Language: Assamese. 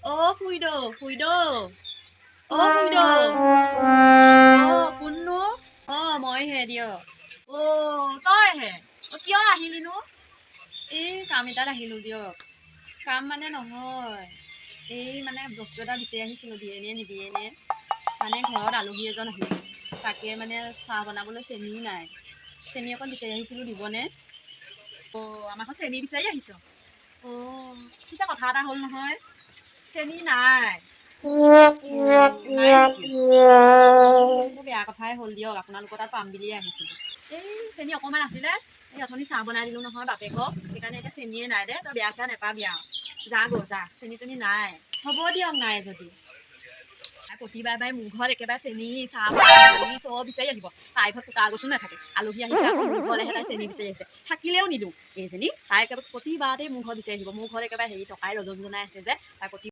খুইদৌ কোননো মইহে দিয়ক তইহে কিয় আহিলিনো এই কাম এটাত আহিলো দিয়ক কাম মানে নহয় এই মানে বস্তু এটা বিচাৰি আহিছিলোঁ দিয়ে নে নিদিয়ে নে মানে ঘৰত আলহী এজন আহিলে তাকে মানে চাহ বনাবলৈ চেনি নাই চেনি অকণ বিচাৰি আহিছিলোঁ দিবনে আমাৰ ঘৰত চেনি বিচাৰি আহিছ পিছে কথা এটা হ'ল নহয় চেনি নাই বেয়া কথাই হ'ল দিয়ক আপোনালোকৰ তাত পাম বুলিয়ে আহিছিলোঁ এই চেনি অকণমান আছিলে এই অথনি চাহ বনাই দিলোঁ নহয় বাপেকক সেইকাৰণে এতিয়া চেনিয়ে নাই দে তই বেয়া চেয়া নেপাবি আৰু যা চেনি তেনি নাই হ'ব দিয়ক নাই যদি প্ৰতিবাৰে মোৰ ঘৰত একেবাৰে চেনি চাহ চব বিচাৰি আহিব তাইৰ ঘৰত কুটা গছো নাথাকে আলহী আহিছে আকৌ মোৰ ঘৰলৈহে তাই চেনি বিচাৰি আহিছে থাকিলেও নিদিওঁ এইজনী তাই একেবাৰে প্ৰতিবাৰতেই মোৰ ঘৰত বিচাৰি আহিব মোৰ ঘৰত একেবাৰে হেৰি টকাই ৰজন জনাই আছে যে তাই প্ৰতি